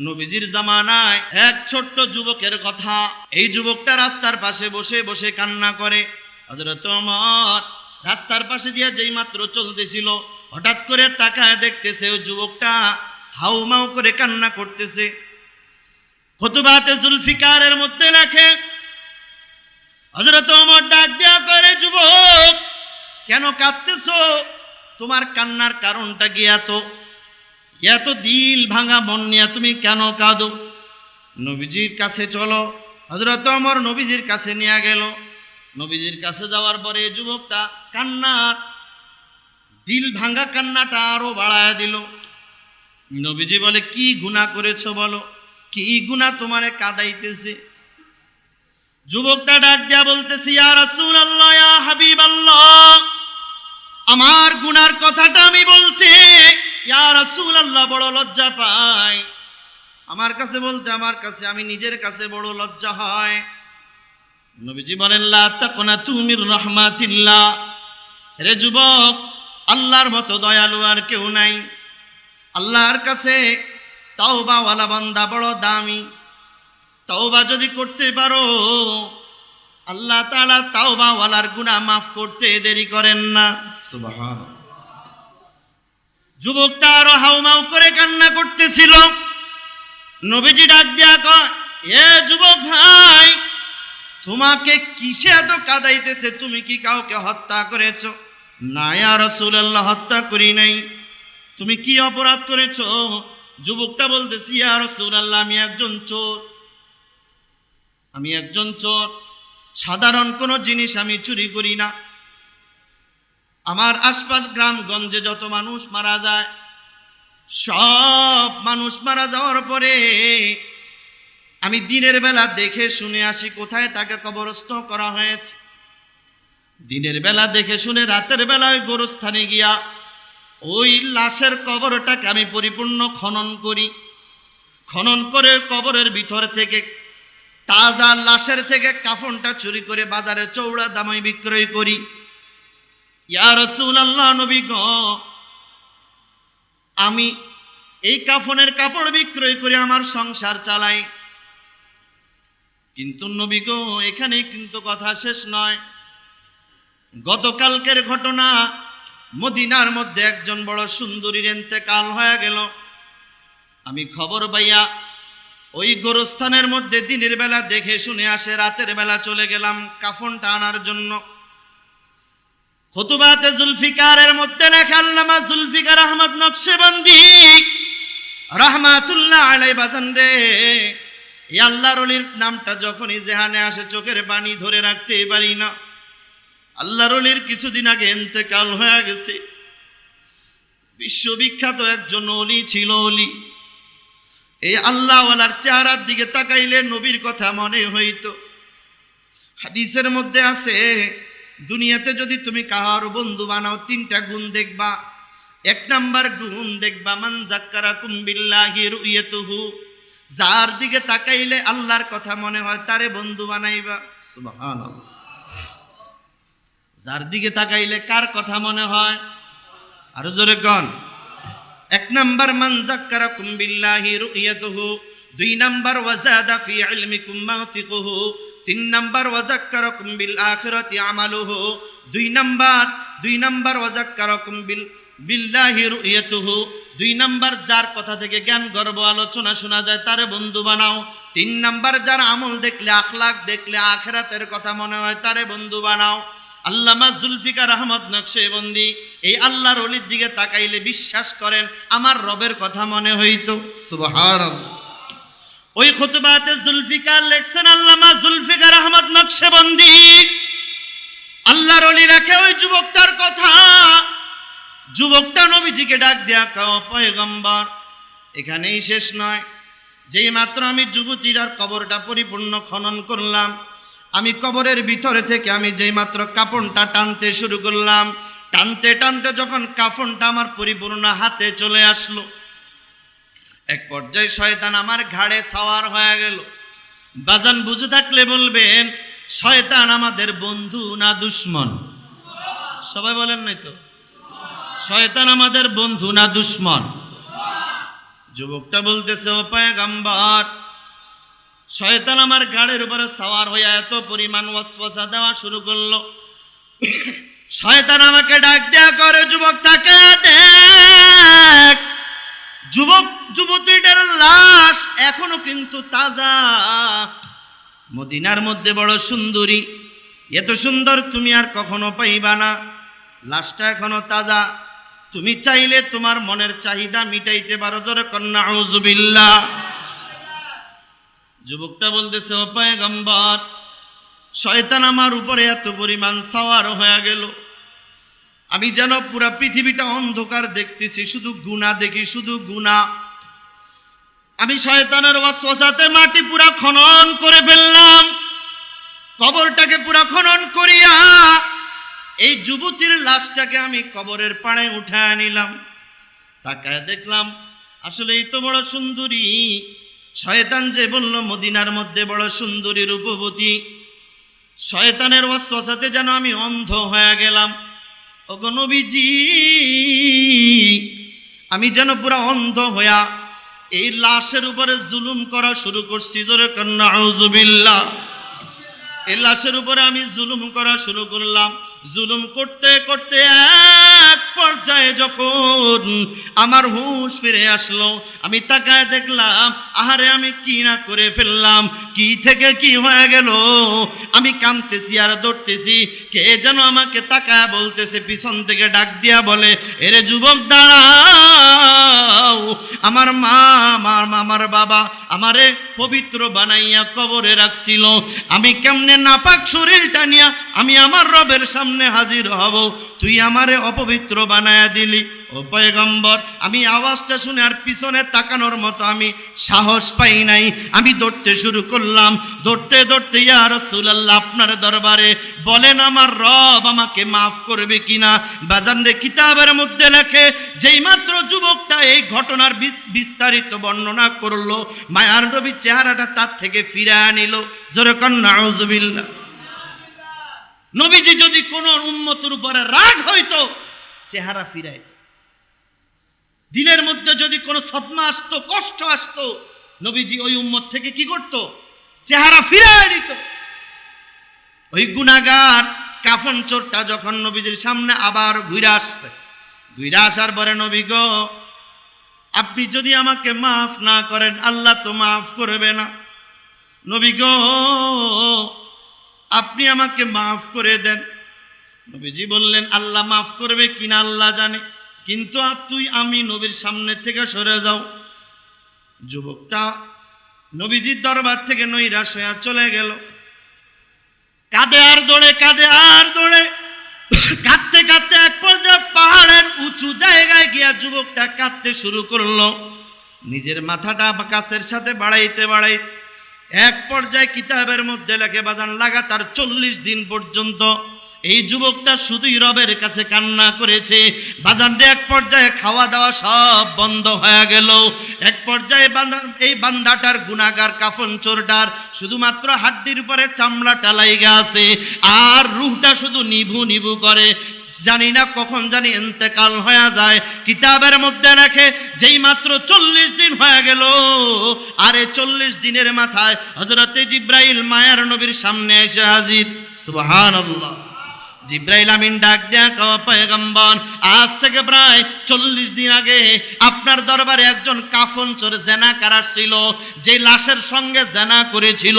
নবীজির জামানায় এক ছোট্ট যুবকের কথা। এই যুবকটা রাস্তার পাশে বসে বসে কান্না করে। হযরত ওমর রাস্তার পাশে দিয়ে যেই মাত্র চলতেছিল, হঠাৎ করে তাকায় দেখতেছে ওই যুবকটা হাউমাউ করে কান্না করতেছে। খুতবাতে জুলফিকারের মধ্যে লেখে, হযরত ওমর ডাক দেয়া করে, যুবক কেন কাঁদতেছো? তোমার কান্নার কারণটা কি? এত দিল ভাঙা মন নিয়ে তুমি কেন কাঁদো? নবীজির কাছে চলো। হযরত ওমর নবীজির কাছে নিয়ে গেল। নবীজির কাছে যাওয়ার পরে যুবকটা কান্নার দিল ভাঙা কান্নাটা আরো বাড়ায় দিল। নবীজি বলে, কি গুনাহ করেছো বলো, কি গুনাহ তোমারে কাঁদাইতেছে? যুবকটা ডাক দিয়া বলতেছে, ইয়া রাসূলুল্লাহ, ইয়া হাবিবাল্লাহ, আমার গুনার কথাটা আমি বলতে ইয়া রাসূলুল্লাহ বড় লজ্জা পাই। আমার কাছে বলতে আমি নিজের কাছে বড় লজ্জা হয়। নবীজি বলেন, লা তাকুনাতু মির রাহমাতিল্লাহ, রে যুবক, আল্লাহর মতো দয়ালু আর কেউ নাই। আল্লাহর কাছে তাওবাওয়ালা বান্দা বড় দামি। তাওবা যদি করতে পারো, আল্লাহ তাআলা তাওবাওয়ালার গুনাহ মাফ করতে দেরি করেন না। সুবহানাল্লাহ। যুবকটা আরো হাউমাউ করে কান্না করতেছিল। নবীজি ডাক দিয়া কয়, এ যুবক ভাই, তোমাকে কিসে এত কাঁদাইতেছে? তুমি কি কাউকে হত্যা করেছো? না ইয়া রাসূলুল্লাহ, হত্যা করি নাই। তুমি কি অপরাধ করেছো? যুবকটা বলতেছে, ইয়া রাসূলুল্লাহ, আমি একজন চোর। সাধারণ কোনো জিনিস আমি চুরি করি না। আমার আশপাশ গ্রামগঞ্জে যত মানুষ মারা যায়, সব মানুষ মারা যাওয়ার পরে আমি দিনের বেলা দেখে শুনে আসি কোথায় তাকে কবরস্থ করা হয়েছে। দিনের বেলা দেখে শুনে রাতের বেলায় গোরস্থানে গিয়া ওই লাশের কবরটাকে আমি পরিপূর্ণ খনন করি। খনন করে কবরের ভিতর থেকে তাজা লাশের থেকে কাফনটা চুরি করে বাজারে চৌড়া দামে বিক্রয় করি। ইয়া রাসূলুল্লাহ, নবী গো, আমি এই কাফনের কাপড় বিক্রয় করে আমার সংসার চালাই। কিন্তু নবী গো, এখানে কিন্তু কথা শেষ নয়। গতকালকের ঘটনা, মদিনার মধ্যে একজন বড় সুন্দরীর ইন্তেকাল হয়ে গেল। আমি খবর পাইয়া ওই গোরস্থানের মধ্যে দিনের বেলা দেখে শুনে আসে, রাতের বেলা চলে গেলাম কাফনটা আনার জন্য। খুতবাতে জুলফিকারের মধ্যে লেখা, আল্লামা জুলফিকার আহমদ নকশবন্দি রাহমাতুল্লাহ আলাইহি বাজান রে, এই আল্লাহর ওলির নামটা যখনই জেহানে আসে চোখের পানি ধরে রাখতে পারি না। আল্লাহর ওলির কিছুদিন আগে ইন্তেকাল হয়ে গেছে। বিশ্ববিখ্যাত একজন ওলি ছিল। ওলি, এই আল্লাহওয়ালার চেহারার দিকে তাকাইলে নবীর কথা মনে হইতো। হাদিসের মধ্যে আছে, দুনিয়াতে যদি তুমি কাহার বন্ধু বানাও, তিনটা গুণ দেখবা। এক নাম্বার গুণ দেখবা, মান যাক্কারাকুম বিল্লাহি রুয়াতুহু, যার দিকে তাকাইলে আল্লাহর কথা মনে হয় তারে বন্ধু বানাইবা। সুবহানাল্লাহ। যার দিকে তাকাইলে কার কথা মনে হয়? আরো জোরে গান। এক নাম্বার মান যাক্কারাকুম বিল্লাহি রুয়াতুহু, দুই নাম্বার ওয়াজাদা ফি ইলমিকুম মাওতিকুহু, তিন নাম্বার ওয়াজাক্কারাকুম বিল আখিরাতি আমালুহু, দুই নাম্বার ওয়াজাক্কারাকুম বিল্লাহি রুয়াতুহু, দুই নাম্বার যার কথা থেকে জ্ঞান গর্ব আলোচনা শোনা যায় তারে বন্ধু বানাও, তিন নাম্বার যার আমল দেখলে, আখলাক দেখলে আখিরাতের কথা মনে হয় তারে বন্ধু বানাও। আল্লামা জুলফিকার আহমদ নকশবন্দি এই আল্লাহর ওলির দিকে তাকাইলে বিশ্বাস করেন আমার রবের কথা মনে হইতো। সুবহানাল্লাহ। ওই খুতবাতে জুলফিকার লেখছেন আল্লামা জুলফিকার আহমদ নকশবন্দি, আল্লাহর ওলি লেখে ওই যুবকটার কথা। যুবকটা নবীজিকে ডাক দেয়া, কাও পয়গম্বর, এখানেই শেষ নয়। যেই মাত্র আমি যুবতীর কবরটা পরিপূর্ণ খনন করলাম, আমি কবরের ভিতরে থেকে আমি যেই মাত্র কাফনটা টানতে শুরু করলাম, টানতে টানতে যখন কাফনটা আমার পরিপূর্ণ হাতে চলে আসলো, এক পর্যায়ে শয়তান আমার ঘাড়ে সাওয়ার হয়ে গেল। বাজান বুঝে থাকলে বলবেন, শয়তান আমাদের বন্ধু না দুশমন? সবাই বলেন নাই তো? শয়তান আমাদের বন্ধু না দুশমন? যুবকটা বলতেছে, ও পয়গম্বর, শয়তান আমার গাড়ির উপরে সাওয়ার হইয়া এত পরিমাণ ওয়াসওয়াসা দেওয়া শুরু করলো। শয়তান আমাকে ডাক দেয়া করে, যুবক তাকে দেখ, যুবতীটার লাশ এখনো কিন্তু তাজা, মদিনার মধ্যে বড় সুন্দরী, এত সুন্দর তুমি আর কখনো পাইবা না, লাশটা এখনো তাজা, তুমি চাইলে তোমার মনের চাহিদা মিটাইতে পারো। জোরে কন্যা আউযুবিল্লাহ। যুবকটা বলতেছে, ও পয়গম্বর, শয়তান আমার উপরে এত পরিমাণ সাওয়ার হয়ে গেল, আমি যেন পুরা পৃথিবীটা অন্ধকার দেখতেছি, শুধু গুনাহ দেখি, শুধু গুনাহ। আমি শয়তানের ওয়াসওয়াসাতে মাটি পুরা খনন করে ফেললাম, কবরটাকে পুরা খনন করিয়া এই যুবতীর লাশটাকে আমি কবরের পাড়ে উঠায় নিলাম। তাকায় দেখলাম আসলে এই তো বড় সুন্দরী। শয়তান যে বলল মদিনার মধ্যে বড় সুন্দরী রূপবতী, শয়তানের ওয়াসওয়াসাতে যেন আমি অন্ধ হয়ে গেলাম। ওগো নবীজি, আমি যেন পুরা অন্ধ হইয়া এই লাশের উপরে জুলুম করা শুরু করছি। জোরে কন্যা আউযুবিল্লাহ। এই লাশের উপরে আমি জুলুম করা শুরু করলাম। জুলুম করতে করতে এক পর্যায়ে যখন আমার হুঁশ ফিরে আসলো, আমি তাকায় দেখলাম, আহারে আমি কি না করে ফেললাম, কি থেকে কি হয়ে গেল। আমি কাঁদতেছি আর দৌড়তেছি, কে যেন আমাকে তাকায় বলতেছে, পিছন থেকে ডাক দিয়া বলে, এরে যুবক দাঁড়াও, আমার মা আমার বাবা আমারে পবিত্র বানাইয়া কবরে রাখছিল, আমি কেমনে নাপাক শরীরটা নিয়া আমি আমার রবের সামনে হাজির হব, তুই আমারে অপবিত্র বানায়া দিলি। ও পয়গম্বর, আমি আওয়াজটা শুনে আর পিছনে তাকানোর মতো আমি সাহস পাই নাই। আমি দৌড়তে শুরু করলাম, দৌড়তে দৌড়তে, ইয়া রাসূলুল্লাহ, আপনার দরবারে বলেন আমার রব আমাকে মাফ করবে কিনা। বাজানরে কিতাবের মধ্যে লেখে, যেই মাত্র যুবকটা এই ঘটনার বিস্তারিত বর্ণনা করলো, মায়ার নবীর চেহারাটা তার থেকে ফিরে আনিল। জোরে কন্যা আউযুবিল্লাহ। নবীজি যদি কোন উম্মতের উপরে রাগ হইতো, চেহারা ফিরাইত। দিলের মধ্যে যদি কোনো সদমা আসতো, কষ্ট আসতো, নবীজি ওই উম্মত থেকে কি করত? চেহারা ফিরাই দিত। ওই গুনাহগার কাফন চোরটা যখন নবীজির সামনে আবার ঘুরে আসছে, ঘুরে আসার পরে, নবী গো, আপনি যদি আমাকে মাফ না করেন, আল্লাহ তো মাফ করবে না। নবী গো, আপনি আমাকে মাফ করে দেন। নবীজি বললেন, আল্লাহ মাফ করবে কিনা আল্লাহ জানে, কিন্তু আমি নবীর সামনে থেকে সরে যাও। যুবকটা নবীজির দরবার থেকে নৈরাশ হয়ে চলে গেল। কাঁদে আর দৌড়ে, কাঁদে আর দৌড়ে, কাঁদতে কাঁদতে এক পর্যায়ে পাহাড়ের উঁচু জায়গায় গিয়া যুবকটা কাঁদতে শুরু করলো। নিজের মাথাটা কাছের সাথে বাড়াইতে বাড়াইতে এক পর্যায়ে কিতাবের মধ্যে লেখে, বাজান, লাগাতার 40 দিন পর্যন্ত এই যুবকটা শুধুই রবের কাছে কান্না করেছে। বাজানরে এক পর্যায়ে খাওয়া দাওয়া সব বন্ধ হয়ে গেল। এক পর্যায়ে এই বান্দাটার গুনাহগার কাফন চোরটার শুধুমাত্র হাড্ডির উপরে চামড়াটা লাইগা আছে, আর রূহটা শুধু নিভু নিভু করে, জানি না কখন জানি ইন্তেকাল হয়ে যায়। কিতাবের মধ্যে লেখে, যেই মাত্র 40 দিন হয়ে গেল, আর এই 40 দিনের মাথায় হযরতে জিব্রাইল মায়ার নবীর সামনে এসে হাজির। সুবহানাল্লাহ। জিব্রাইল আমিন ডাক দেয়া, পয়গম্বর, আজ থেকে প্রায় 40 দিন আগে আপনার দরবারে একজন কাফন চোর জেনাকার ছিল, যে লাশের সঙ্গে জেনা করেছিল,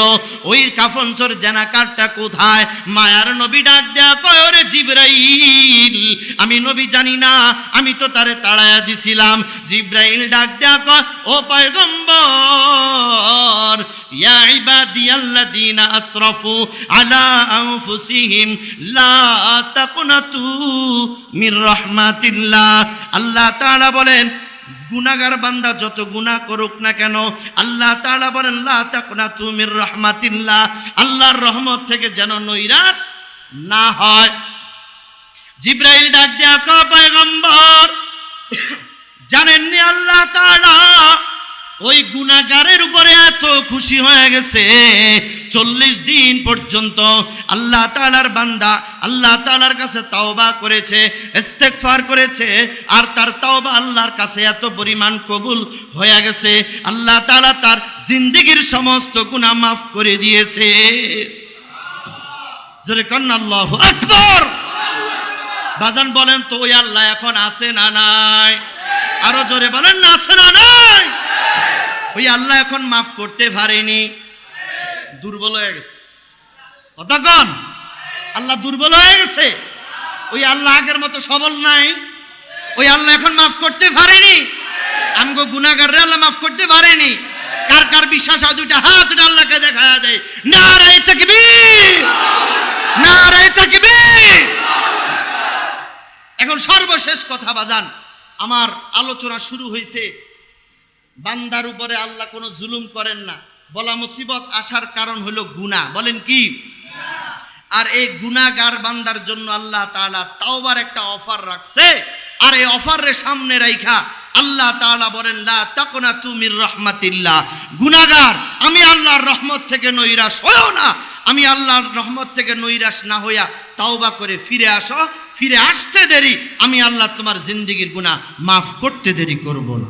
ওই কাফন চোর জেনাকারটা কোথায়? মায়ার নবী ডাক দেয়া কয়, ওরে জিব্রাইল, আমি নবী জানি না, আমি তো তারে তাড়ায়া দিছিলাম। জিব্রাইল ডাক দেয়া কয়, ও পয়গম্বর, ইয়া ইবাদিয়াল্লাযীনা আসরাফু আলা আনফুসিহিম লা তাকুনাতু মির রাহমাতিল্লাহ। আল্লাহ তাআলা বলেন, গুনাহগার বান্দা যত গুনাহ করুক না কেন, আল্লাহ তাআলা বলেন, লা তাকুনাতু মির রাহমাতিল্লাহ, আল্লাহর রহমত থেকে যেন নৈরাশ না হয়। জিব্রাইল ডাক দেয়া কয়, পয়গম্বর, জানেননি আল্লাহ তাআলা ওই গুনাহগারের উপরে এত খুশি হয়ে গেছে 40 দিন পর্যন্ত আল্লাহ তাআলার বান্দা আল্লাহ তাআলার কাছে তওবা করেছে, ইস্তেগফার করেছে, আর তার তওবা আল্লাহর কাছে এত পরিমাণ কবুল হয়ে গেছে আল্লাহ তাআলা তার জিন্দেগীর সমস্ত গুনাহ মাফ করে দিয়েছে। জোরে কান্না আল্লাহু আকবার। বাজান বলেন তো ওই আল্লাহ এখন আছে না নাই? আরো জোরে বলেন না আছে না নাই? ওই আল্লাহ এখন মাফ করতে পারেনি, দুর্বল হয়ে গেছে। কথা কন, আল্লাহ দুর্বল হয়ে গেছে? ওই আল্লাহ আগের মতো সবল নাই? ওই আল্লাহ এখন মাফ করতে পারেনি? আমগো গুনাহগাররে আল্লাহ মাফ করতে পারেনি? কার কার বিশ্বাস হয় দুইটা হাত উঠে আল্লাহকে দেখায়া দেয়। নারে তাকবীর, নারে তাকবীর। এখন সর্বশেষ কথা বাজান, আমার আলোচনা শুরু হয়েছে বান্দার উপরে আল্লাহ কোনো জুলুম করেন না। বলা মুসিবত আসার কারণ হলো গুনাহ। বলেন কি? আর এই গুনাহগার বান্দার জন্য আল্লাহ তাআলা তাওবার একটা অফার রাখছে। আর এই অফারের সামনে রাইখা আল্লাহ তাআলা বলেন লা তাকনাতু মির রাহমাতিল্লাহ। গুনাহগার, আমি আল্লাহর রহমত থেকে নৈরাশ হইও না। আমি আল্লাহর রহমত থেকে নৈরাশ না হইয়া তাওবা করে ফিরে আসো। ফিরে আসতে দেরি, আমি আল্লাহ তোমার জিন্দেগীর গুনাহ মাফ করতে দেরি করব না।